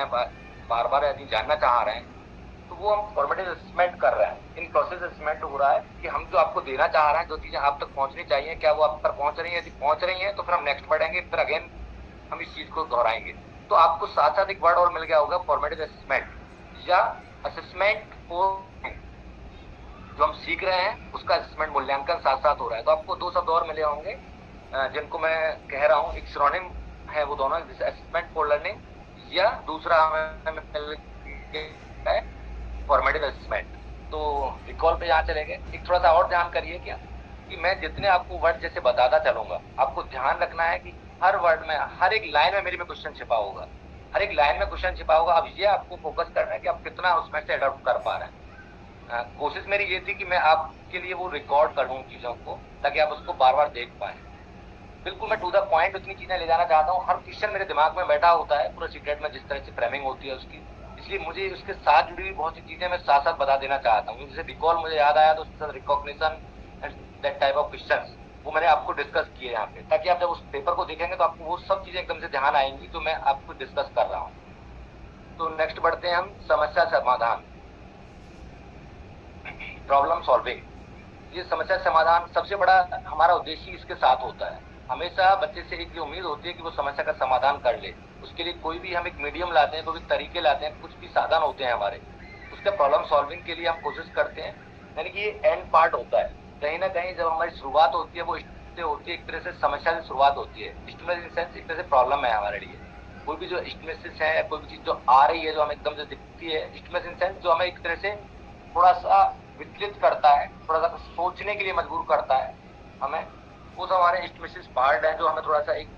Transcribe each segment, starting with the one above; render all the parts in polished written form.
बार बार यदि जानना चाह रहे हैं तो वो हम फॉर्मेटिव असेसमेंट कर रहे हैं। इन प्रोसेस असेसमेंट हो रहा है कि हम जो आपको देना चाह रहे हैं, जो चीजें आप तक पहुंचनी चाहिए, क्या वो आप तक पहुंच रही है। यदि पहुंच रही है तो फिर हम नेक्स्ट बढ़ेंगे, फिर अगेन हम इस चीज को दोहराएंगे। तो आपको साथ साथ एक वर्ड और मिल गया होगा, फॉर्मेटिव असेसमेंट या असेसमेंट फॉर। जो हम सीख रहे हैं उसका असेसमेंट मूल्यांकन साथ साथ हो रहा है। तो आपको दो शब्द और मिले होंगे जिनको मैं कह रहा हूँ, एक सिनोनिम है वो दोनों, जैसे असेसमेंट फॉर लर्निंग या दूसरा हमें मिल गया है फॉर्मेटिव असेसमेंट। तो रिकॉल पे यहाँ चले गए। एक थोड़ा सा और ध्यान करिए क्या, कि मैं जितने आपको वर्ड जैसे बताता चलूंगा, आपको ध्यान रखना है कि हर वर्ड में, हर एक लाइन में मेरे में क्वेश्चन छिपा होगा, हर एक लाइन में क्वेश्चन छिपा होगा। अब ये आपको फोकस करना है कि आप कितना उसमें से अडॉप्ट कर पा रहे हैं। कोशिश मेरी ये थी कि मैं आपके लिए वो रिकॉर्ड कर दूं चीजों को, ताकि आप उसको बार बार देख पाए। बिल्कुल मैं टू द पॉइंट उतनी चीजें ले जाना चाहता हूँ। हर क्वेश्चन मेरे दिमाग में बैठा होता है पूरा सीक्रेट में, जिस तरह से फ्रेमिंग होती है उसकी, इसलिए मुझे उसके साथ जुड़ी हुई बहुत सी चीजें मैं साथ साथ बता देना चाहता हूँ। जैसे रिकॉल मुझे याद आया तो उसके साथ recognition and that type of question वो मैंने आपको डिस्कस किए यहाँ पे, ताकि आप जब उस पेपर को देखेंगे तो आपको वो सब चीजें एकदम से ध्यान आएंगी जो मैं आपको डिस्कस कर रहा हूँ। तो नेक्स्ट बढ़ते हैं हम, समस्या समाधान, प्रॉब्लम सॉल्विंग। ये समस्या समाधान सबसे बड़ा हमारा उद्देश्य इसके साथ होता है। हमेशा बच्चे से एक ये उम्मीद होती है कि वो समस्या का समाधान कर ले। उसके लिए कोई भी हम एक मीडियम लाते हैं, कोई भी तरीके लाते हैं, कुछ भी साधन होते हैं हमारे, उसके प्रॉब्लम सॉल्विंग के लिए हम कोशिश करते हैं। यानी कि ये एंड पार्ट होता है। कहीं ना कहीं जब हमारी शुरुआत होती है वो इससे होती है, एक तरह से समस्या से शुरुआत होती है। स्टिमुलस इन सेंस एक तरह से प्रॉब्लम है हमारे लिए। कोई भी जो स्टिमुलस है या कोई भी चीज जो आ रही है जो हमें एकदम से दिखती है, स्टिमुलस इन सेंस जो हमें एक तरह से थोड़ा सा विचलित करता है, थोड़ा सा सोचने के लिए मजबूर करता है हमें, वो सब हमारे स्टिमुलस पार्ट है जो हमें थोड़ा सा एक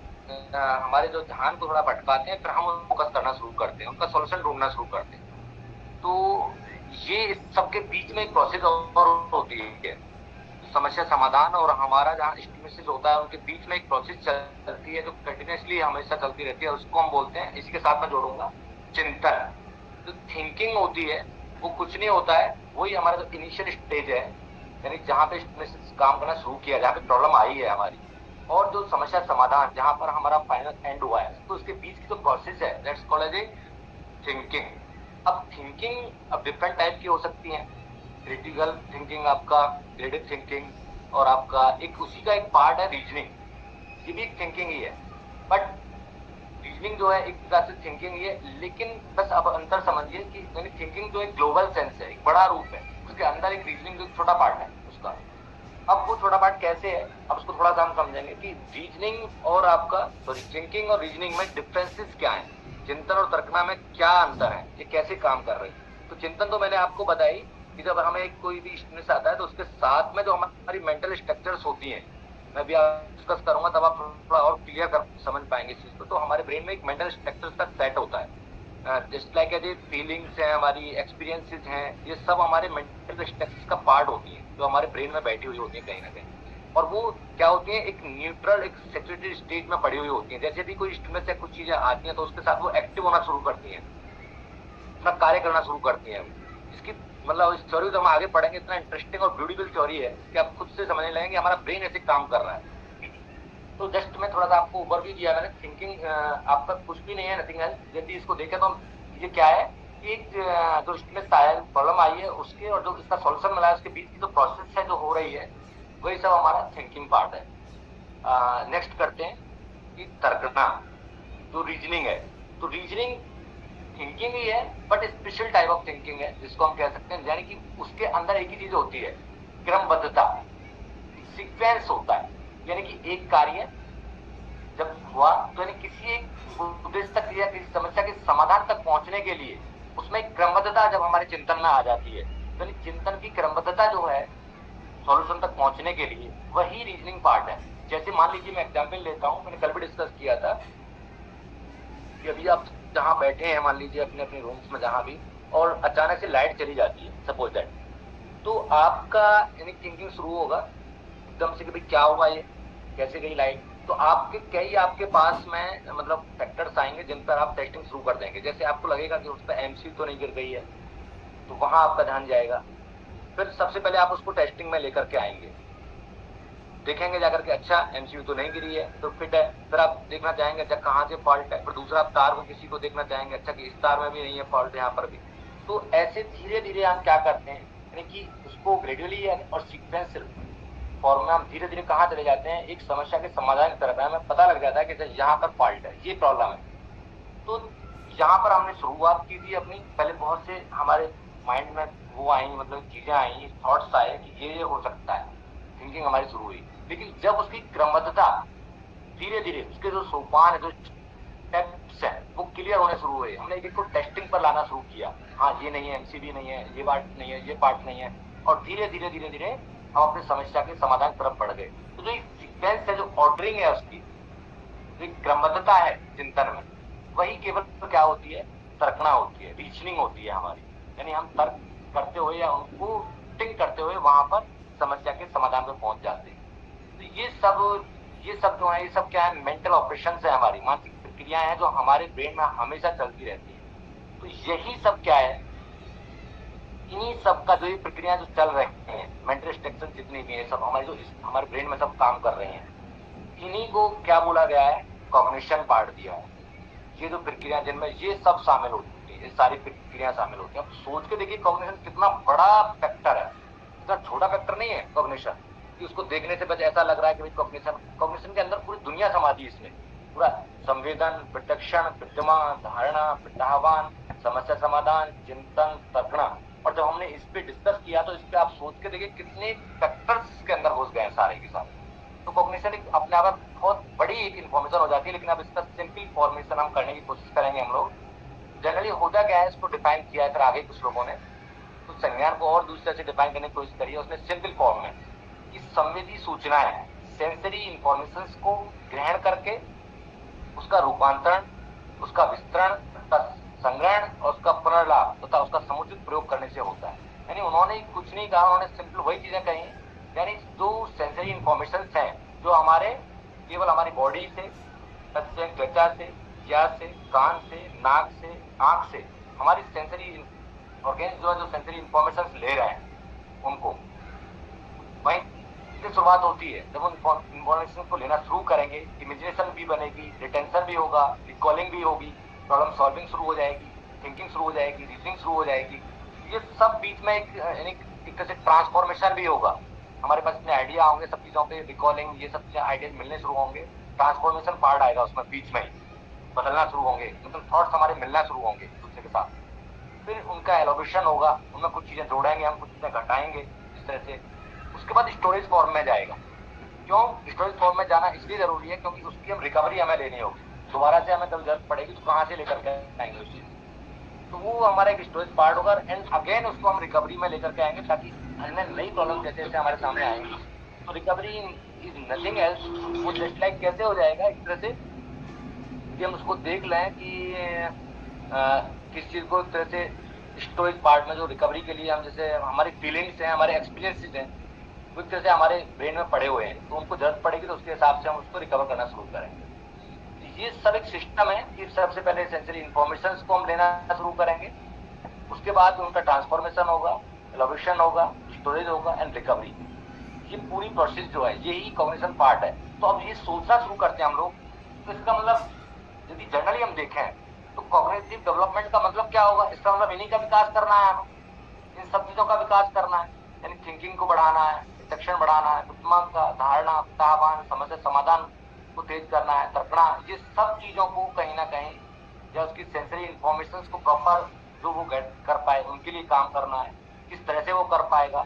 हमारे जो ध्यान को थोड़ा भटकाते हैं, फिर हम फोकस करना शुरू करते हैं, उनका सॉल्यूशन ढूंढना शुरू करते हैं। तो ये इस सबके बीच में एक प्रोसेस और होती है, समस्या समाधान और हमारा जहाँ स्टिमुलस होता है उनके बीच में एक प्रोसेस चलती है जो कंटिन्यूसली हमेशा चलती रहती है। उसको हम बोलते हैं, इसी के साथ मैं जोड़ूंगा, चिंतन। जो थिंकिंग होती है वो कुछ नहीं होता है, वही हमारा जो इनिशियल स्टेज है, यानी जहाँ पे काम करना शुरू किया, जहाँ पे प्रॉब्लम आई है हमारी, और जो समस्या समाधान जहाँ पर हमारा फाइनल एंड हुआ है, तो उसके बीच की जो प्रोसेस है दैट्स कॉल्ड एज थिंकिंग। अब थिंकिंग अब डिफरेंट टाइप की हो सकती है। क्रिटिकल थिंकिंग, आपका क्रिएटिव थिंकिंग, और आपका एक उसी का एक पार्ट है रीजनिंग। ये भी एक थिंकिंग ही है, बट रीजनिंग जो है एक प्रकार से थिंकिंग ही है। लेकिन बस अब अंतर समझिए कि यानी थिंकिंग जो एक ग्लोबल सेंस है, एक बड़ा रूप है, उसके अंदर एक रीजनिंग जो छोटा पार्ट है उसका। अब वो छोटा पार्ट कैसे है, अब उसको थोड़ा सा हम समझेंगे कि रीजनिंग और आपका सॉरी थिंकिंग और रीजनिंग में डिफरेंसेस क्या है, चिंतन और तर्कना में क्या अंतर है, ये कैसे काम कर रही है। तो चिंतन तो मैंने आपको बताई कि जब हमें कोई भी स्ट्रेस आता है तो उसके साथ में जो हमारी मेंटल स्ट्रक्चर्स होती हैं, मैं भी डिस्कस करूंगा तब आप थोड़ा और क्लियर कर समझ पाएंगे इस चीज को। तो हमारे ब्रेन में एक मेंटल स्ट्रक्चर्स का सेट होता है, जस्ट लाइक एज फीलिंग्स हैं, हमारी एक्सपीरियंसेस हैं, ये सब हमारे मेंटल स्ट्रक्चर्स का पार्ट होती है जो हमारे ब्रेन में बैठी हुई होती है कहीं ना कहीं। और वो क्या होती है, एक न्यूट्रल, एक सैचुरेटेड स्टेट में पड़ी हुई होती है। जैसे भी कोई स्टिमुलस या कुछ चीजें आती हैं तो उसके साथ वो एक्टिव होना शुरू करती हैं, अपना कार्य करना शुरू करती हैं। इसकी मतलब इस थ्योरी को हम आगे पढ़ेंगे, इतना इंटरेस्टिंग और ब्यूटीफुल थ्योरी है कि आप खुद से समझने लगेंगे हमारा ब्रेन ऐसे काम कर रहा है। तो जस्ट मैं थोड़ा सा आपको ओवरव्यू दिया मैंने। थिंकिंग आपका कुछ भी नहीं है, नथिंग एल्स। यदि इसको देखें तो ये क्या है कि एक जो इसमें प्रॉब्लम आई है उसके और जो इसका सॉल्यूशन मिला है उसके बीच की जो प्रोसेस है जो हो रही है, वही सब हमारा थिंकिंग पार्ट है। नेक्स्ट करते हैं कि तर्कना, जो रीजनिंग है। तो रीजनिंग थिंकिंग ही है, but special type of thinking है जिसको हम कह सकते हैं, यानी कि उसके अंदर एक ही चीज होती है, क्रमबद्धता, सीक्वेंस होता है। यानी कि एक कार्य जब हुआ तो यानी किसी एक उद्देश्य तक या किसी समस्या के समाधान तक पहुंचने के लिए उसमें एक क्रमबद्धता जब हमारे चिंतन में आ जाती है, तो चिंतन की क्रमबद्धता जो है सॉल्यूशन तक पहुंचने के लिए, वही रीजनिंग पार्ट है। जैसे मान लीजिए मैं एग्जाम्पल लेता हूं, मैंने कल भी डिस्कस किया था कि अभी आप जहां बैठे हैं, मान लीजिए अपने अपने रूम्स में जहां भी, और अचानक से लाइट चली जाती है, सपोज दैट, तो आपका यानी थिंकिंग शुरू होगा एकदम से कि भाई क्या हुआ, ये कैसे गई लाइट। तो आपके कई आपके पास में मतलब फैक्टर्स आएंगे जिन पर आप टेस्टिंग शुरू कर देंगे। जैसे आपको लगेगा कि उस पर एमसी तो नहीं गिर गई है, तो वहां आपका ध्यान जाएगा। फिर सबसे पहले आप उसको टेस्टिंग में लेकर के आएंगे, देखेंगे जाकर के अच्छा एमसीयू तो नहीं गिरी है तो फिट है, फिर आप देखना चाहेंगे अच्छा कहाँ से फॉल्ट है, फिर दूसरा आप तार को किसी को देखना चाहेंगे अच्छा कि इस तार में भी नहीं है फॉल्ट, यहाँ पर भी। तो ऐसे धीरे धीरे हम क्या करते हैं यानी कि उसको ग्रेजुअली और सीक्वेंशियल फॉर्म में हम धीरे धीरे कहाँ चले जाते हैं, एक समस्या के समाधान की तरफ है, हमें पता लग जाता है कि यहाँ पर फॉल्ट है, ये प्रॉब्लम है। तो यहाँ पर हमने शुरुआत की थी अपनी, पहले बहुत से हमारे माइंड में वो आई, मतलब चीजें आई, थॉट्स आए कि ये हो सकता है, थिंकिंग हमारी शुरू हुई। लेकिन जब उसकी क्रमबद्धता धीरे धीरे उसके जो सोपान है, जो स्टेप्स है, वो क्लियर होने शुरू हुए, हमने एक एक को टेस्टिंग पर लाना शुरू किया। हाँ ये नहीं है, एमसीबी नहीं है, ये पार्ट नहीं है, ये पार्ट नहीं है, और धीरे धीरे धीरे धीरे हम अपनी समस्या के समाधान की तरफ बढ़ गए। तो जो सीक्वेंस है, जो ऑर्डरिंग है उसकी, जो क्रमबद्धता है चिंतन में, वही केवल क्या होती है, तर्कना होती है, रीजनिंग होती है हमारी, यानी हम तर्क करते हुए या उनको थिंक करते हुए वहां पर समस्या के समाधान पर पहुंच जाते हैं। तो ये सब जो है, ये सब क्या है, मेंटल ऑपरेशन है, हमारी मानसिक प्रक्रियाएं हैं जो हमारे ब्रेन में हमेशा चलती रहती है। तो यही सब क्या है, इन्हीं सब का जो ये प्रक्रिया जो चल रही है, मेंटल स्ट्रक्चर जितनी भी है सब हमारे जो हमारे ब्रेन में सब काम कर रहे हैं, इन्हीं को क्या बोला गया है, कॉग्निशन पार्ट दिया है। ये जो प्रक्रिया जिनमें ये सब शामिल होती है, ये सारी प्रक्रिया शामिल होती है। अब सोच के देखिए कॉग्निशन कितना बड़ा फैक्टर है, इतना छोटा फैक्टर नहीं है कॉग्निशन कि उसको देखने से बस ऐसा लग रहा है कि भाई कॉग्निशन के अंदर पूरी दुनिया समाती है, इसमें पूरा संवेदन, प्रत्यक्षण, विद्यमान, धारणा, प्रत्याह्वान, समस्या समाधान, चिंतन, तर्कणा। और जब हमने इस पे डिस्कस किया तो इस पे आप सोच के देखिए कितने फैक्टर्स के अंदर घुस गए सारे के सारे। तो कॉग्निशन एक अपने आप में बहुत बड़ी एक इन्फॉर्मेशन हो जाती है, लेकिन अब इसका सिंपल फॉर्मेशन हम करने की कोशिश करेंगे हम लोग। जनरली होता क्या है, इसको डिफाइन किया है फिर आगे कुछ लोगों ने तो संज्ञान को और दूसरे से डिफाइन करने की कोशिश करी है, उसने सिंपल फॉर्म में कि संवेदी सूचनाएं, सेंसरी इंफॉर्मेशन को ग्रहण करके उसका रूपांतरण, उसका विस्तरण, उसका संग्रहण और उसका पुनर्लाभ तथा उसका समुचित प्रयोग करने से होता है। यानी उन्होंने कुछ नहीं कहा, उन्होंने सिंपल वही चीजें कही, यानी जो सेंसरी इंफॉर्मेशन है जो हमारे केवल हमारी बॉडी से, त्वचा से, ज्ञान से, कान से, नाक से, आंख से, हमारी सेंसरी ऑर्गेन्स जो है, जो सेंसरी इंफॉर्मेशन ले रहे हैं उनको, वहीं से शुरुआत होती है। जब उन इंफॉर्मेशन को लेना शुरू करेंगे, इमेजिनेशन भी बनेगी, रिटेंशन भी होगा, रिकॉलिंग भी होगी, प्रॉब्लम सॉल्विंग शुरू हो जाएगी, थिंकिंग शुरू हो जाएगी, रीजनिंग शुरू हो जाएगी। ये सब बीच में एक तरह से ट्रांसफॉर्मेशन भी होगा, हमारे पास इतने आइडिया होंगे सब चीजों पे, रिकॉलिंग, ये सब चीजें आइडियाज मिलने शुरू होंगे, ट्रांसफॉर्मेशन पार्ट आएगा उसमें, बीच में ही बदलना शुरू होंगे, मतलब थॉट्स हमारे मिलना शुरू होंगे एक दूसरे के साथ। फिर उनका एलोबेशन होगा, उनमें कुछ चीजें जोड़ेंगे हम, कुछ चीजें घटाएंगे इस तरह से। उसके बाद स्टोरेज फॉर्म में जाएगा। क्यों स्टोरेज फॉर्म में जाना इसलिए जरूरी है क्योंकि उसकी हम रिकवरी हमें लेनी होगी, दोबारा से हमें कभी जरूरत पड़ेगी तो कहाँ से लेकर के आएंगे उस चीज, तो वो हमारा एक स्टोरेज पार्ट होगा। एंड अगेन उसको हम रिकवरी में लेकर के आएंगे ताकि अन्य नई प्रॉब्लम जैसे जैसे हमारे सामने आएंगी। तो रिकवरी इज नथिंग एल्स, वो जस्ट लाइक कैसे हो जाएगा एक तरह से कि हम उसको देख लें कि किस चीज को एक तरह से स्टोरेज पार्ट में जो रिकवरी के लिए हम, जैसे हमारी फीलिंग्स हैं, हमारे एक्सपीरियंसेस हैं, वो एक तरह से हमारे ब्रेन में पड़े हुए हैं, तो उनको जरूरत पड़ेगी तो उसके हिसाब से हम उसको रिकवर करना शुरू करेंगे। ये सब एक सिस्टम है कि सबसे पहले सेंसरी इंफॉर्मेशन को हम लेना शुरू करेंगे, उसके बाद उनका ट्रांसफॉर्मेशन होगा, एलोबेशन होगा, स्टोरेज होगा एंड रिकवरी। ये पूरी प्रोसेस जो है यही कॉग्निशन पार्ट है। तो अब ये सोचना शुरू करते हैं हम लोग, तो इसका मतलब यदि जनरली हम देखें तो कॉग्निटिव डेवलपमेंट का मतलब क्या होगा, इसका मतलब इन्हीं का विकास करना है, हमें इन सब चीजों का विकास करना है, यानी थिंकिंग को बढ़ाना है, डिटेक्शन बढ़ाना है, बुद्धिमान का, धारणा, प्रत्याह्वान, समस्या समाधान को तेज करना है, तर्कणा, ये सब चीजों को कहीं ना कहीं या उसकी सेंसरी इंफॉर्मेशन को प्रॉपर जो वो गेट कर पाए उनके लिए काम करना है। किस तरह से वो कर पाएगा,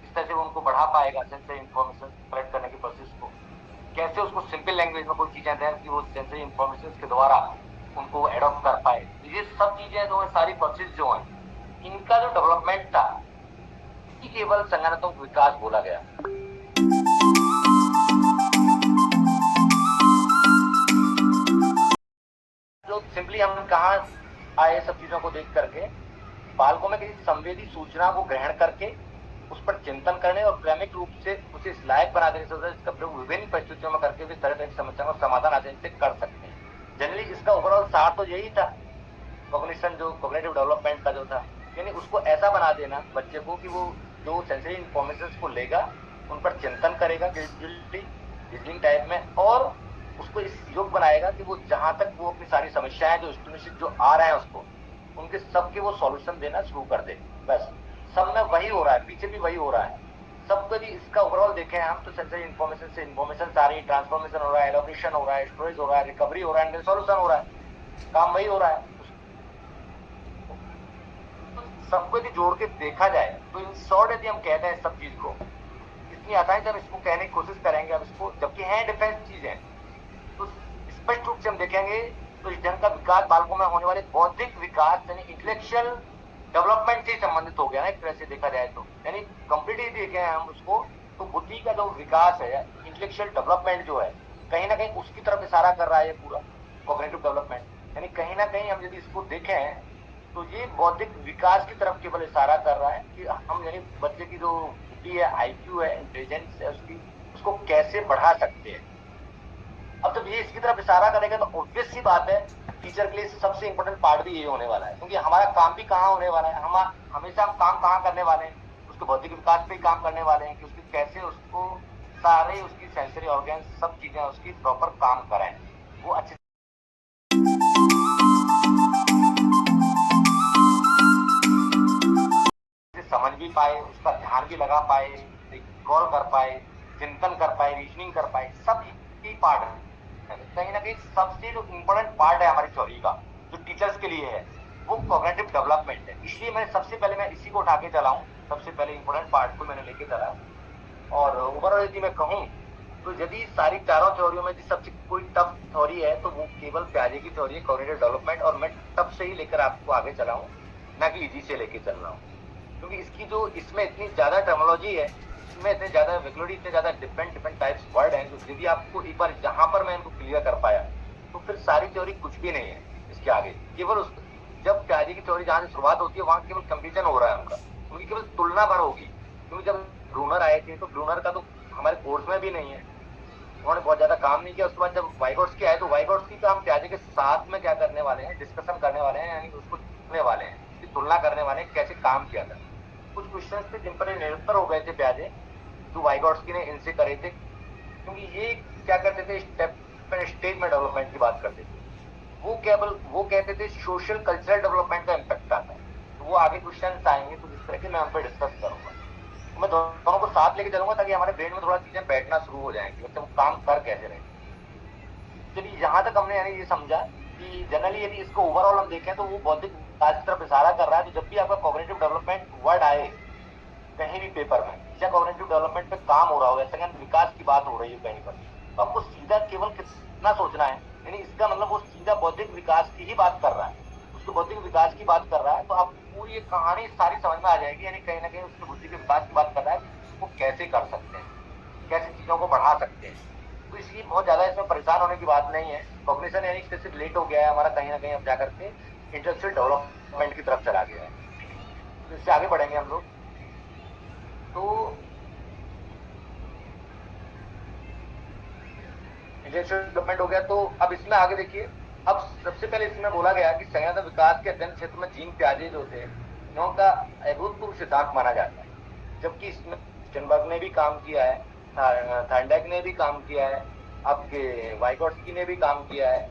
किस तरह से वो उनको बढ़ा पाएगा सेंसरी इंफॉर्मेशन कलेक्ट करने की प्रोसेस को, कैसे उसको सिंपल लैंग्वेज में कोई चीजें दें कि वो सेंसरी इंफॉर्मेशन के द्वारा उनको एडॉप्ट कर पाए। ये सब चीजें जो है, सारी प्रोसेस जो है, इनका जो डेवलपमेंट था ये केवल संज्ञानात्मक विकास बोला गया। जो सिंपली हम कहा आए सब चीजों को देख करके, बालकों में किसी संवेदी सूचना को ग्रहण करके उस पर चिंतन करने और क्रमिक रूप से उसे इस लायक बना देने से इसका प्रयोग विभिन्न परिस्थितियों में करके भी तरह तरह की समस्याओं का समाधान आसानी से कर सकते हैं। जनरली इसका ओवरऑल सार तो यही था, कॉग्निशन जो कॉग्निटिव डेवलपमेंट का जो था, यानी उसको ऐसा बना देना बच्चे को कि वो जो सेंसरी इंफॉर्मेशन को लेगा उन पर चिंतन करेगा रीजनिंग टाइप में, और उसको इस योग बनाएगा कि वो जहां तक वो अपनी सारी समस्याएं जो स्टूडेंट जो आ रहे हैं उसको उनके सबके वो सॉल्यूशन देना शुरू कर दे। बस सब में वही हो रहा है, पीछे भी वही हो रहा है। सबको भी इसका ओवरऑल देखें हम तो सेंसरी इन्फॉर्मेशन से इन्फॉर्मेशन सारी ट्रांसफॉर्मेशन हो रहा है, एलोकेशन हो रहा है, स्टोरेज हो रहा है, रिकवरी हो रहा है, सॉल्यूशन हो रहा है, काम वही हो रहा है। सबको यदि जोड़ के देखा जाए तो इन शॉर्ट यदि हम कहते हैं सब चीज को इतनी आसानी से हम इसको कहने की कोशिश करेंगे, अब इसको जबकि है डिफरेंस चीजें, तो स्पष्ट रूप से हम देखेंगे तो इस ढंग का विकास बालकों में होने वाले बौद्धिक विकास यानी इंटेलेक्चुअल डेवलपमेंट से संबंधित हो गया ना एक तरह से देखा जाए तो, यानी कंप्लीटली देखें हम उसको तो बुद्धि का जो विकास है, इंटेलेक्चुअल डेवलपमेंट जो है, कहीं ना कहीं उसकी तरफ इशारा कर रहा है ये पूरा कॉग्निटिव डेवलपमेंट। यानी कहीं ना कहीं हम यदि इसको देखें तो ये बौद्धिक विकास की तरफ केवल इशारा कर रहा है कि हम यानी बच्चे की जो बुद्धि है, आईक्यू है, इंटेलिजेंस है उसकी, उसको कैसे बढ़ा सकते हैं। अब जब ये इसकी तरफ इशारा करेगा तो ऑब्वियस सी बात है टीचर के लिए सबसे इंपॉर्टेंट पार्ट भी ये होने वाला है, क्योंकि हमारा काम भी कहाँ होने वाला है, हम हमेशा हम काम कहाँ करने वाले हैं, उसके बौद्धिक विकास पे ही काम करने वाले हैं कि उसकी कैसे उसको सारे उसकी सेंसरी ऑर्गन सब चीजें उसकी प्रॉपर काम करें, वो अच्छे समझ भी पाए, उसका ध्यान भी लगा पाए, रिकॉल कर पाए, चिंतन कर पाए, रीजनिंग कर पाए, सब ही पार्ट है। कहीं ना कहीं सबसे जो इम्पोर्टेंट पार्ट है हमारी थ्योरी का जो टीचर्स के लिए है वो कॉग्निटिव डेवलपमेंट है। इसलिए मैं सबसे पहले मैं इसी को उठा के चला हूँ, सबसे पहले इम्पोर्टेंट पार्ट को मैंने लेके चला। और ओवरऑल यदि मैं कहूँ तो यदि सारी चारों थ्योरियों में सबसे कोई टफ थ्योरी है तो वो केवल प्याजे की थ्योरी है, कॉग्निटिव डेवलपमेंट, और मैं टफ से ही लेकर आपको आगे चला हूँ, ना कि इजी से लेके चल रहा हूँ, क्योंकि इसकी जो इसमें इतनी ज्यादा टर्मिनोलॉजी है, इसमें इतने ज्यादा वोकैबुलरी, इतने ज्यादा डिफरेंट टाइप्स वर्ड हैं, जो यदि आपको एक बार जहां पर मैं इनको क्लियर कर पाया तो फिर सारी थ्योरी कुछ भी नहीं है इसके आगे। केवल उस जब प्याजे की थ्योरी जहां से शुरुआत होती है वहां केवल कंपेरिजन हो रहा है उनका, उनकी केवल तुलना भर होगी, क्योंकि जब ब्रूनर आए थे तो ब्रूनर का तो हमारे कोर्स में भी नहीं है, उन्होंने बहुत ज्यादा काम नहीं किया। उसके बाद जब वाइगोट्स के आए तो वाइगोट्स की तो हम प्याजे के साथ में क्या करने वाले हैं, डिस्कशन करने वाले हैं, यानी उसको सुनने वाले हैं, उसकी तुलना करने वाले हैं कैसे काम किया था। कुछ क्वेश्चन थे जिन पर निरंतर हो गए थे प्याजे जो वाइगोट्स्की ने इनसे करे थे, क्योंकि ये क्या करते थे स्टेप स्टेज में डेवलपमेंट की बात करते थे, वो केवल वो कहते थे सोशल कल्चरल डेवलपमेंट का इम्पैक्ट आता है। तो वो आगे क्वेश्चन आएंगे तो जिस तरह के मैं उन पर डिस्कस करूंगा, तो मैं दोनों को साथ लेके चलूंगा ताकि हमारे ब्रेन में थोड़ा चीजें बैठना शुरू हो जाएंगी, मतलब वो काम कर कैसे रहे। चलिए यहाँ तक हमने यानी ये समझा कि जनरली यदि इसको ओवरऑल हम देखें तो वो बौद्धिक विकास की तरफ इशारा कर रहा है। तो जब भी आपका कॉग्निटिव डेवलपमेंट वर्ड आए कहीं भी पेपर में या कॉग्निटिव डेवलपमेंट पे काम हो रहा हो, ऐसा विकास की बात हो रही है कहीं पर, तो आपको सीधा केवल कितना सोचना है, यानी इसका मतलब वो सीधा बौद्धिक विकास की ही बात कर रहा है, उसके बौद्धिक विकास की बात कर रहा है, तो आप पूरी ये कहानी सारी समझ में आ जाएगी। यानी कहीं ना कहीं उसके बुद्धि के विकास की बात कर रहा है, वो कैसे कर सकते हैं, कैसे चीजों को बढ़ा सकते हैं। तो इसलिए बहुत ज्यादा इसमें परेशान होने की बात नहीं है। कॉग्निशन यानी सिर्फ लेट हो गया है हमारा, कहीं ना कहीं अब जाकर के इंटेलेक्चुअल डेवलपमेंट की तरफ चला गया है। तो इससे आगे बढ़ेंगे हम लोग। तो इंटेलेक्चुअल डेवलपमेंट हो गया, तो अब इसमें आगे देखिए। अब सबसे पहले इसमें बोला गया कि संज्ञानात्मक विकास के अध्ययन क्षेत्र में जीन प्याजे जो थे इनका अभूतपूर्व सिद्धांत माना जाता है, जबकि इसमें स्टेनबर्ग ने भी काम किया है, थार्नडाइक ने भी काम किया है, आपके वाइगोट्स्की ने भी काम किया है,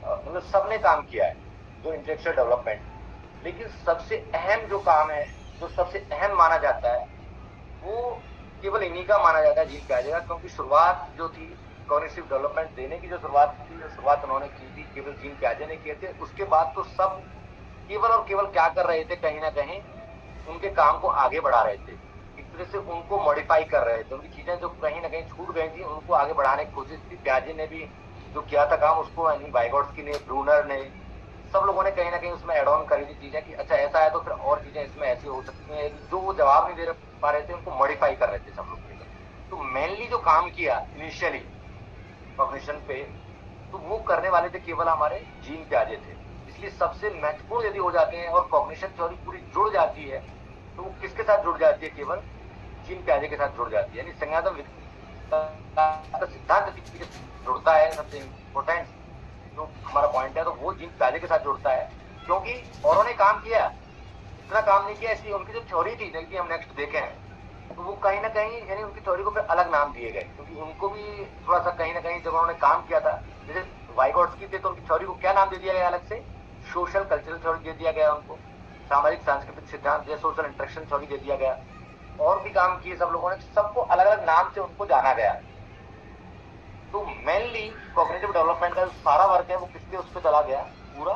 मतलब सबने काम किया है जो इंटेलेक्चुअल डेवलपमेंट। लेकिन सबसे अहम जो काम है, जो सबसे अहम माना जाता है, वो केवल इन्हीं का माना जाता है, जीन प्याजे का, क्योंकि शुरुआत जो थी कॉग्निटिव डेवलपमेंट देने की, जो शुरुआत थी, जो शुरुआत उन्होंने की थी केवल जीन प्याजे ने किए थे। उसके बाद तो सब केवल और केवल क्या कर रहे थे, कहीं ना कहीं उनके काम को आगे बढ़ा रहे थे, एक तरह से उनको मॉडिफाई कर रहे थे, उनकी चीजें जो कहीं ना कहीं छूट गई थी उनको आगे बढ़ाने की कोशिश थी। प्याजे ने भी जो किया था काम उसको वाइगोट्स्की ने, ब्रूनर ने, सब लोगों ने कहीं ना कहीं उसमें एड ऑन करी थी चीजें कि अच्छा ऐसा है तो फिर और चीजें इसमें ऐसी हो सकती हैं, जो वो जवाब नहीं दे पा रहे थे उनको मॉडिफाई कर रहे थे सब लोग। तो मेनली जो काम किया इनिशियली कॉग्निशन पे, तो वो करने वाले थे केवल हमारे जीन प्याजे थे। इसलिए सबसे महत्वपूर्ण यदि हो जाते हैं और कॉग्निशन थ्योरी पूरी जुड़ जाती है तो वो किसके साथ जुड़ जाती है, केवल जीन प्याजे के साथ जुड़ जाती है। यानी संज्ञानात्मक सिद्धांत जुड़ता है, सबसे इम्पोर्टेंट जो हमारा पॉइंट है तो वो जीन प्याजे के साथ जुड़ता है, क्योंकि औरों ने काम किया, इतना काम नहीं किया, इसलिए उनकी जो थ्योरी थी, जैसे हम नेक्स्ट देखें तो वो कहीं ना कहीं यानी उनकी थ्योरी को फिर अलग नाम दिए गए, क्योंकि उनको भी थोड़ा सा कहीं ना कहीं जब उन्होंने काम किया था, जैसे वाइगोट्स्की थे तो उनकी थ्योरी को क्या नाम दे दिया गया अलग से, सोशल कल्चरल थ्योरी दे दिया गया उनको, सामाजिक सांस्कृतिक सिद्धांत या सोशल इंटरेक्शन थ्योरी दे दिया गया। और भी काम किए सब लोगों ने, सबको अलग अलग नाम से उनको जाना गया। तो मेनली कॉग्निटिव डेवलपमेंट का जो सारा वर्क है वो किसके उस पर चला गया, पूरा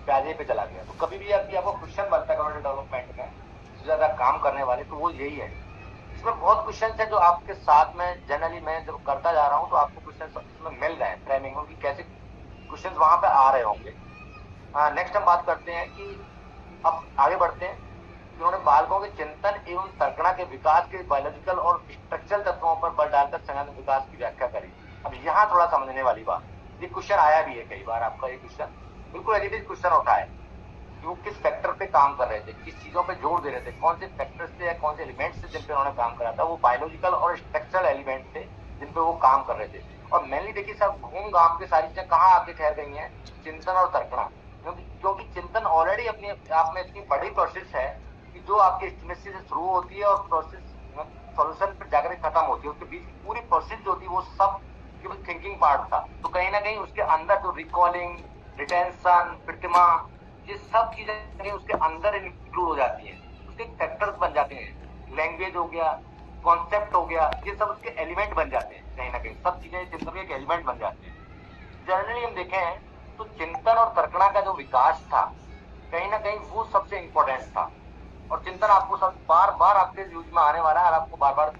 प्याजे पे चला गया। तो कभी भी आपको क्वेश्चन बनता है कॉग्निटिव डेवलपमेंट में सबसे ज्यादा काम करने वाले, तो वो यही है। इसमें बहुत क्वेश्चन है जो आपके साथ में जनरली मैं जब करता जा रहा हूँ तो आपको क्वेश्चन इसमें मिल रहे हैं फ्रेमिंग में कि कैसे क्वेश्चन वहां पे आ रहे होंगे। नेक्स्ट हम बात करते हैं कि अब आगे बढ़ते हैं। उन्होंने बालकों के चिंतन एवं तर्कणा के विकास के बायोलॉजिकल और स्ट्रक्चरल तत्वों पर बल डालकर संज्ञान विकास की व्याख्या करी। अब यहाँ थोड़ा समझने वाली बात, ये क्वेश्चन आया भी है कई बार, आपका ये क्वेश्चन बिल्कुल एडिटिव क्वेश्चन होता है कि वो किस फैक्टर पे काम कर रहे थे, किस चीजों पे जोर दे रहे थे, कौन से फैक्टर्स थे या कौन से एलिमेंट्स थे जिन पे उन्होंने काम करा था। वो बायोलॉजिकल और स्ट्रक्चरल एलिमेंट थे जिन पे वो काम कर रहे थे। और मेनली देखिए सब घूम घाम के सारी चीजें कहाँ आके ठहर गई हैं, चिंतन और तर्कणा। क्योंकि चिंतन ऑलरेडी अपने आप में इतनी बड़ी प्रोसेस है कि जो आपके एस्टिमेसी से शुरू होती है और प्रोसेस सॉल्यूशन पर जाकर खत्म होती है, उसके बीच की पूरी प्रोसेस जो होती है वो सब केवल थिंकिंग पार्ट था। तो कहीं ना कहीं उसके अंदर जो रिकॉलिंग, रिटेंशन, प्रतिमा, ये सब चीजें उसके अंदर इंक्लूड हो जाती है, उसके फैक्टर्स बन जाते हैं। लैंग्वेज हो गया, कॉन्सेप्ट हो गया, ये सब उसके एलिमेंट बन जाते हैं। कहीं ना कहीं सब चीजें चिंतन के एक एलिमेंट बन जाते हैं। जनरली हम देखें तो चिंतन और तर्कणा का जो विकास था कहीं ना कहीं वो सबसे इंपॉर्टेंट था। और चिंतन आपको सब बार बार आपके यूज में आने वाला है और आपको बार बार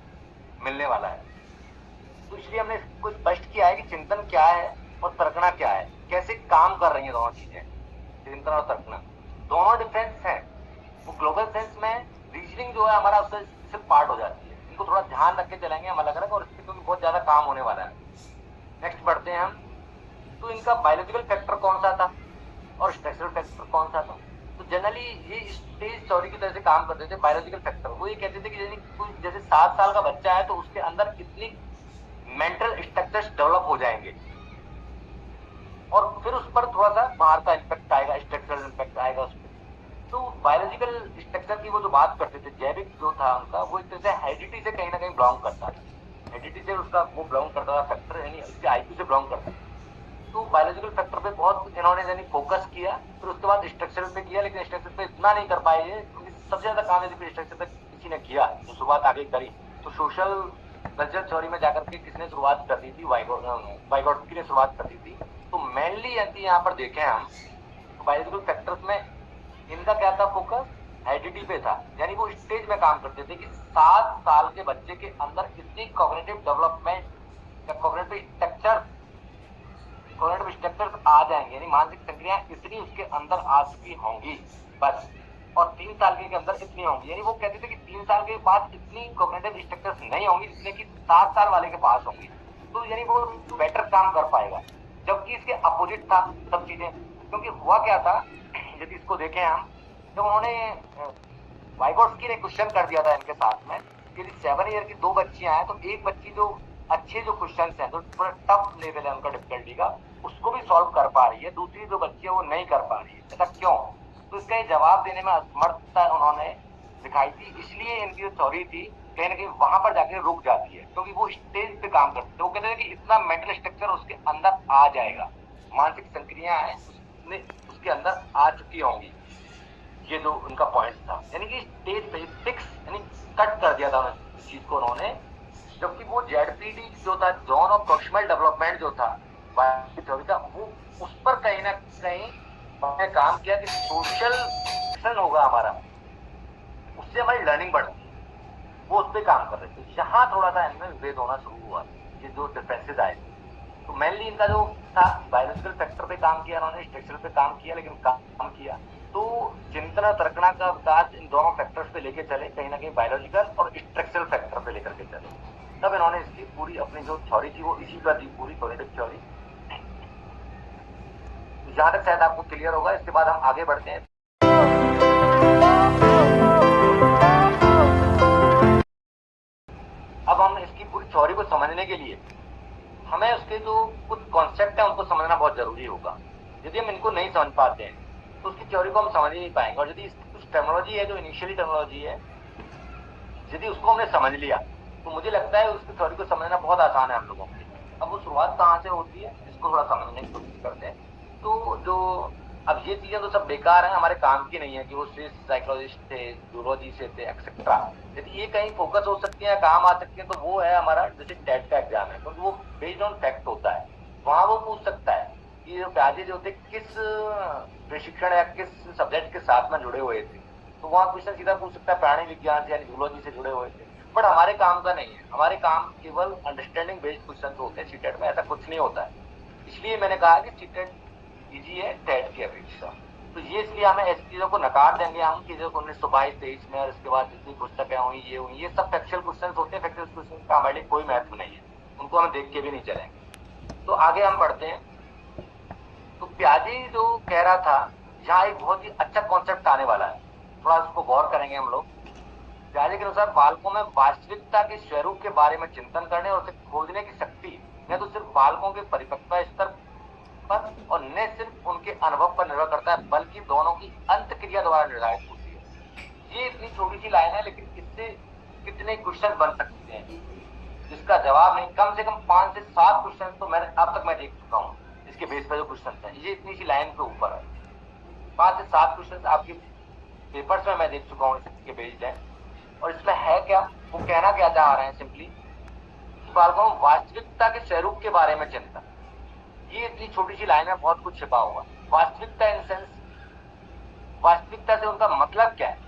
मिलने वाला है। तो इसलिए हमने इसको स्पष्ट किया है कि चिंतन क्या है और तर्कणा क्या है, कैसे काम कर रही है दोनों चीजें। चिंतन और तर्कणा दोनों डिफरेंस है। वो ग्लोबल सेंस में रीजनिंग जो है हमारा उसका सिर्फ पार्ट हो जाती है। इनको थोड़ा ध्यान रख के चलेंगे हम अलग अलग, और इससे क्योंकि बहुत ज्यादा काम होने वाला है। नेक्स्ट बढ़ते हैं हम। तो इनका बायोलॉजिकल फैक्टर कौन सा था और स्ट्रक्चरल फैक्टर कौन सा था। तो जनरली ये स्टेज थ्योरी की तरह से काम करते थे। बायोलॉजिकल फैक्टर वो ये कहते थे कि जैसे 7 साल का बच्चा है तो उसके अंदर कितनी मेंटल स्ट्रक्चर्स डेवलप हो जाएंगे, और फिर उस पर थोड़ा सा बाहर का इम्पैक्ट आएगा, स्ट्रक्चरल इम्पैक्ट आएगा उस पर। तो बायोलॉजिकल स्ट्रक्चर की वो जो बात करते थे, जैविक जो था उनका, वो एक तरह से हेरिडिटी से कहीं ना कहीं बिलोंग करता है। हेरिडिटी से उसका वो बिलोंग करता था फैक्टर, यानी उसके आईक्यू से बिलोंग करता है। तो बायोलॉजिकल फैक्टर पे बहुत इन्होंने यानी फोकस किया, फिर उसके बाद स्ट्रक्चर पे किया, लेकिन स्ट्रक्चर पे इतना नहीं कर पाए क्योंकि सबसे ज्यादा काम यदि स्ट्रक्चर पे किसी ने किया जो शुरुआत आगे करी तो सोशल कल्चर थ्योरी में जाकर के किसने शुरुआत कर दी थी, वाइगोट्स्की ने शुरुआत कर दी थी। तो मेनली यदि यहाँ पर देखें हम तो बायोलॉजिकल फैक्टर्स में इनका क्या था फोकस, हेरिडिटी पे था। यानी वो स्टेज में काम करते थे कि 7 साल के बच्चे के अंदर कितनी कॉग्निटिव डेवलपमेंट या कॉग्निटिव स्ट्रक्चर्स आ जाएंगे, यानी मानसिक संक्रियाएं इतनी उसके अंदर आ चुकी होंगी बस, और 3 साल के अंदर इतनी होंगी। यानी वो कहते थे कि 3 साल के बाद इतनी कॉग्निटिव स्ट्रक्चर्स नहीं होंगी जितने कि 7 साल वाले के पास होंगी। तो यानी वो बेटर काम कर पाएगा, जबकि इसके अपोजिट था सब चीजें। क्योंकि हुआ क्या था, यदि इसको देखें हम, जब उन्होंने वाइगोट्स्की ने क्वेश्चन कर दिया था इनके साथ में, यदि 7 ईयर की 2 बच्चियां हैं तो एक बच्ची जो अच्छे जो क्वेश्चन हैं, जो थोड़ा टफ लेवल है उनका डिफिकल्टी का, उसको भी सॉल्व कर पा रही है, दूसरी जो बच्ची है वो नहीं कर पा रही है। ऐसा क्यों? तो इसका जवाब देने में असमर्थता उन्होंने दिखाई थी। इसलिए इनकी जो थ्योरी थी कहीं ना कहीं वहां पर जाकर रुक जाती है, क्योंकि वो स्टेज पे काम करते थे। वो कहते थे कि इतना मेंटल स्ट्रक्चर उसके अंदर आ जाएगा, मानसिक संक्रियाएं हैं उसके अंदर आ चुकी होंगी। ये जो उनका पॉइंट था, यानी कि स्टेज पे फिक्स यानी कट कर दिया था इस चीज को उन्होंने। जबकि वो जेडपीडी जो था, जोन ऑफ प्रॉक्सिमल डेवलपमेंट जो था थ्योरी का, वो उस पर कहीं ना कहीं उन्होंने काम किया कि सोशल एक्शन होगा हमारा, उससे हमारी लर्निंग बढ़ती है, वो उस पर काम कर रहे थे। यहाँ थोड़ा सा इनमें विभेद होना शुरू हुआ, ये जो डिफरेंसेज आए। तो मेनली इनका जो था बायोलॉजिकल फैक्टर पे काम किया उन्होंने, स्ट्रक्चर पे काम किया, लेकिन काम किया तो चिंतन और तर्कणा का विकास इन दोनों फैक्टर्स पे लेके चले, कहीं ना कहीं बायोलॉजिकल और स्ट्रक्चरल फैक्टर पे लेकर के चले। तब इन्होंने इसकी पूरी अपनी जो थ्योरी थी वो इसी पर दी, पूरी कॉग्निटिव थ्योरी। जहां तक शायद आपको क्लियर होगा। इसके बाद हम आगे बढ़ते हैं। अब हम इसकी पूरी थ्योरी को समझने के लिए हमें उसके जो कुछ कॉन्सेप्ट है उनको समझना बहुत जरूरी होगा। यदि हम इनको नहीं समझ पाते हैं तो उसकी थ्योरी को हम समझ ही नहीं पाएंगे। और यदि कुछ टेक्नोलॉजी है जो इनिशियली टेक्नोलॉजी है, यदि उसको हमने समझ लिया तो मुझे लगता है उसकी थ्योरी को समझना बहुत आसान है हम लोगों के लिए। अब वो शुरुआत कहाँ से होती है इसको थोड़ा समझने की कोशिश करते हैं। तो जो अब ये चीजें तो सब बेकार है, हमारे काम की नहीं है कि वो स्विस साइकोलॉजिस्ट थे, जूलॉजी से थे, एक्सेट्रा। यदि ये कहीं फोकस हो सकती है, काम आ सकती है, तो वो है हमारा जैसे टेट का एग्जाम है, क्योंकि वो बेस्ड ऑन फैक्ट होता है। वहां वो पूछ सकता है कि जो प्याजे जो थे किस प्रशिक्षण या किस सब्जेक्ट के साथ में जुड़े हुए थे, तो वहां क्वेश्चन सीधा पूछ सकता है प्राणी विज्ञान से यानी जूलॉजी से जुड़े हुए थे। बट हमारे काम का नहीं है, हमारे काम केवल अंडरस्टैंडिंग बेस्ड क्वेश्चन होते हैं, सीटेट में ऐसा कुछ नहीं होता है। इसलिए मैंने कहा कि सीटेट इजी है टेट की अपेक्षा। तो ये इसलिए हमें ऐसी चीजों को नकार देंगे हम कि जो 1922-23 में और इसके बाद जितनी पुस्तकें हुई ये सब फैक्चुअल क्वेश्चन होते हैं। फैक्चुअल क्वेश्चन का हमारे लिए कोई महत्व नहीं है, उनको हम देख के भी नहीं चलेंगे। तो आगे हम पढ़ते हैं। तो प्याजे जो कह रहा था, यहाँ एक बहुत ही अच्छा कॉन्सेप्ट आने वाला है, थोड़ा उसको गौर करेंगे हम लोग। प्याजे के अनुसार बालकों में वास्तविकता के स्वरूप के बारे में चिंतन करने और उसे खोजने की शक्ति न तो सिर्फ बालकों के परिपक्वता स्तर पर और न सिर्फ उनके अनुभव पर निर्भर करता है, बल्कि दोनों की अंत क्रिया द्वारा निर्धारित होती है। ये इतनी छोटी सी लाइन है, लेकिन इससे कितने क्वेश्चन बन सकते हैं जिसका जवाब नहीं। कम से कम 5 से 7 क्वेश्चन तो मैंने अब तक मैं देख चुका हूँ इसके बेस पर जो क्वेश्चन है, ये इतनी सी लाइन के ऊपर है। 5 से 7 क्वेश्चन आपके पेपर्स में मैं देख चुका हूँ इसके बेस्ड है। और इसमें है क्या, वो कहना क्या चाह रहे हैं सिंपली, बालकों वास्तविकता के स्वरूप के बारे में चिंता। ये इतनी छोटी सी लाइन में बहुत कुछ छिपा हुआ। वास्तविकता इन सेंस, वास्तविकता से उनका मतलब क्या है?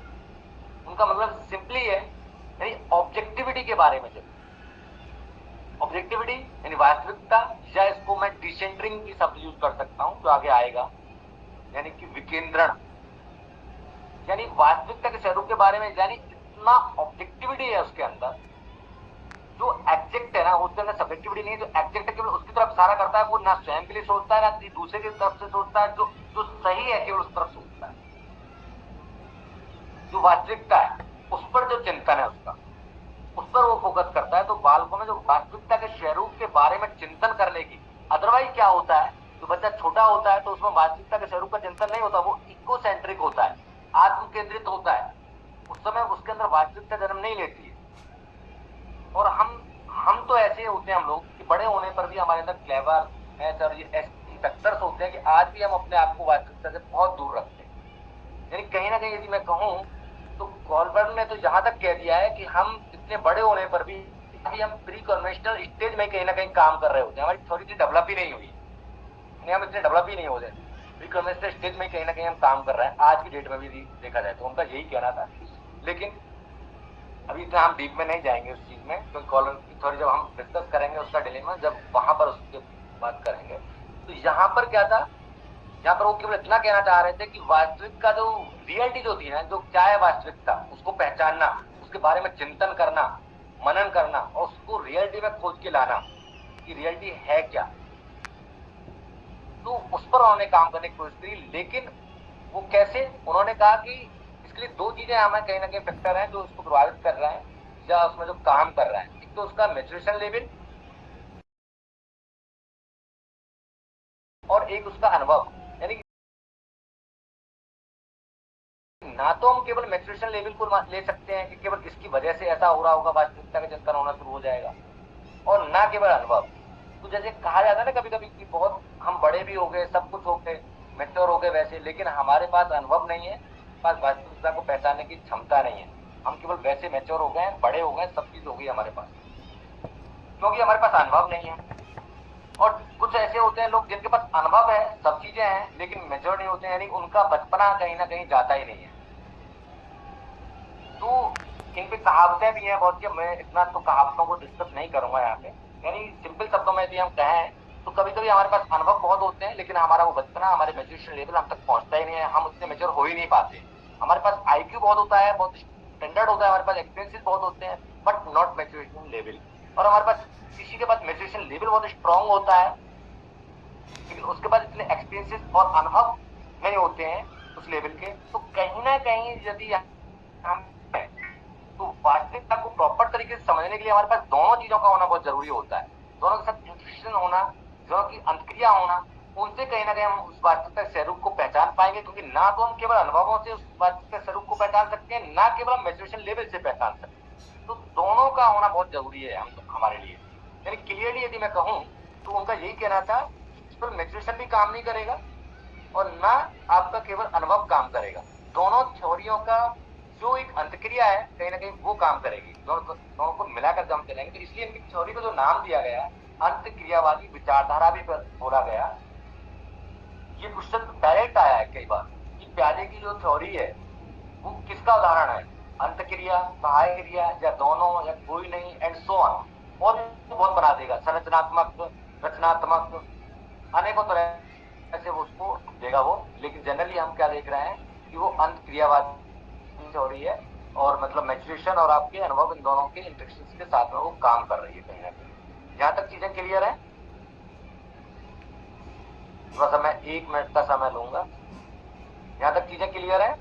उनका मतलब सिंपली है यानी ऑब्जेक्टिविटी के बारे में चिंता। ऑब्जेक्टिविटी यानी वास्तविकता, या इसको मैं डिसेंटरिंग की शब्द यूज कर सकता हूं जो आगे आएगा, यानी कि विकेंद्रण। यानी वास्तविकता के स्वरूप के बारे में, यानी इतना ऑब्जेक्टिविटी है उसके अंदर। जो एग्जैक्ट है ना, उसके अंदर सब्जेक्टिविटी नहीं है। जो एग्जैक्ट है केवल उसकी तरफ इशारा करता है, वो ना स्वयं के लिए सोचता है ना दूसरे की तरफ से सोचता है। जो जो सही है केवल उस तरफ सोचता है। जो वास्तविकता है उस पर जो चिंतन है उसका, उस पर वो फोकस करता है। तो बालकों में जो वास्तविकता के स्वरूप के बारे में चिंतन करने की, अदरवाइज क्या होता है, जो बच्चा छोटा होता है तो उसमें वास्तविकता के स्वरूप का चिंतन नहीं होता, वो इकोसेंट्रिक होता है, आत्म केंद्रित होता है। उस समय उसके अंदर वास्तविकता जन्म नहीं लेती है। और हम तो ऐसे होते हैं हम लोग कि बड़े होने पर भी हमारे अंदर क्लेवर सर ये ऐसे फैक्टर्स होते हैं कि आज भी हम अपने आप को वास्तविकता से बहुत दूर रखते हैं। यानी कहीं ना कहीं यदि मैं कहूँ तो कॉलबर्न ने तो यहाँ तक कह दिया है कि हम इतने बड़े होने पर भी हम प्री कन्वेंशनल स्टेज में कहीं ना कहीं काम कर रहे होते हैं। हमारी थ्योरी डेवलप ही नहीं हुई, हम इतने डेवलप ही नहीं होते। प्री कन्वेंशनल स्टेज में कहीं ना कहीं हम काम कर रहे हैं आज की डेट में भी देखा जाए तो। उनका यही कहना था। लेकिन अभी तो हम डीप में नहीं जाएंगे उस चीज में, क्योंकि कॉलम की थ्योरी जब हम डिस्कस करेंगे उसका डिलेमा, जब वहां पर उसकी बात करेंगे। तो यहाँ पर क्या था, यहाँ पर वो केवल इतना कहना चाह रहे थे कि वास्तविक का जो रियलिटी जो थी ना, जो क्या है वास्तविकता, उसको पहचानना, उसके बारे में चिंतन करना, मनन करना और उसको रियलिटी में खोज के लाना कि रियलिटी है क्या। तो उस पर उन्होंने काम करने की कोशिश करी। लेकिन वो कैसे, उन्होंने कहा कि इसके लिए 2 चीजें हमें कहीं ना कहीं फैक्टर हैं जो उसको प्रभावित कर रहा है या उसमें जो काम कर रहा है। एक तो उसका मैच्योरेशन लेवल और एक उसका अनुभव। यानी ना तो हम केवल मैच्योरेशन लेवल को ले सकते हैं कि केवल इसकी वजह से ऐसा हो रहा होगा, वास्तविकता का चिंतन होना शुरू हो जाएगा, और ना केवल अनुभव। तो जैसे कहा जाता है ना कभी कभी कि बहुत हम बड़े भी हो गए, सब कुछ हो गए, मैच्योर हो गए वैसे, लेकिन हमारे पास अनुभव नहीं है, पास वास्तविकता को पहचानने की क्षमता नहीं है। हम केवल वैसे मैच्योर हो गए, बड़े हो गए, सब चीज हो गई हमारे पास, क्योंकि हमारे पास अनुभव नहीं है। और कुछ ऐसे होते हैं लोग जिनके पास अनुभव है, सब चीजें हैं, लेकिन मैच्योर नहीं होते हैं, यानी उनका बचपना कहीं ना कहीं जाता ही नहीं है। तो इन पे कहावतें भी हैं बहुत सी, मैं इतना तो कहावतों को डिस्कस नहीं करूंगा यहाँ पे। यानी सिंपल शब्दों में यदि हम कहें तो कभी कभी हमारे पास अनुभव बहुत होते हैं, लेकिन हमारा वो बचपना, हमारे मैच्योरेशन लेवल हम तक पहुंचता ही नहीं है, हम उतने मैच्योर हो ही नहीं पाते। हमारे पास IQ बहुत होता है, बहुत स्टैंडर्ड होता है, हमारे पास एक्सपीरियंसेस बहुत होते हैं, बट नॉट मैच्योरेशन लेवल। और हमारे पास किसी के पास मैच्योरेशन लेवल बहुत स्ट्रांग होता है, लेकिन उसके बाद इतने एक्सपीरियंसेस और अनुभव नहीं होते हैं उस लेवल के। तो कहीं ना कहीं यदि हम तो वास्तविकता को प्रॉपर तरीके से समझने के लिए हमारे पास दोनों चीजों का होना बहुत जरूरी होता है। दोनों के साथ इंट्यूशन होना, दोनों की अंतक्रिया होना, उनसे कहीं ना कहीं हम उस वास्तविकता के स्वरूप को पहचान पाएंगे। क्योंकि ना तो हम केवल अनुभवों से उस वास्तविकता स्वरूप को पहचान सकते हैं, ना केवल हम मैच्योरेशन लेवल से पहचान सकते हैं। तो दोनों का होना बहुत जरूरी है हमारे लिए। यानी क्लियरली यदि मैं कहूँ तो उनका यही कहना था कि मैच्योरेशन भी काम नहीं करेगा और ना आपका केवल अनुभव काम करेगा, दोनों थ्योरियों का जो एक अंतक्रिया है कहीं ना कहीं वो काम करेगी, दोनों को मिलाकर जब हम चलेंगे। तो इसलिए इनकी थ्योरी को जो नाम दिया गया अंतक्रियावादी विचारधारा भी बोला गया। ये क्वेश्चन डायरेक्ट आया है कई बार कि प्याजे की जो थ्योरी है वो किसका उदाहरण है, अंतक्रिया, सहायक क्रिया, या दोनों, या कोई नहीं, एंड सो ऑन। और बहुत बना देगा, संरचनात्मक, रचनात्मक, अनेकों तरह से वो उसको देगा वो। लेकिन जनरली हम क्या देख रहे हैं कि वो अंतक्रियावादी थ्योरी है और मतलब मैच्योरेशन और आपके अनुभव इन दोनों के इंटरेक्शन के साथ में वो काम कर रही है कहीं ना कहीं। जहां तक चीजें क्लियर है, थोड़ा सा मैं 1 मिनट का समय लूंगा। यहाँ तक चीजें क्लियर है?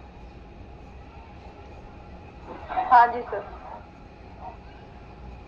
हाँ जी सर।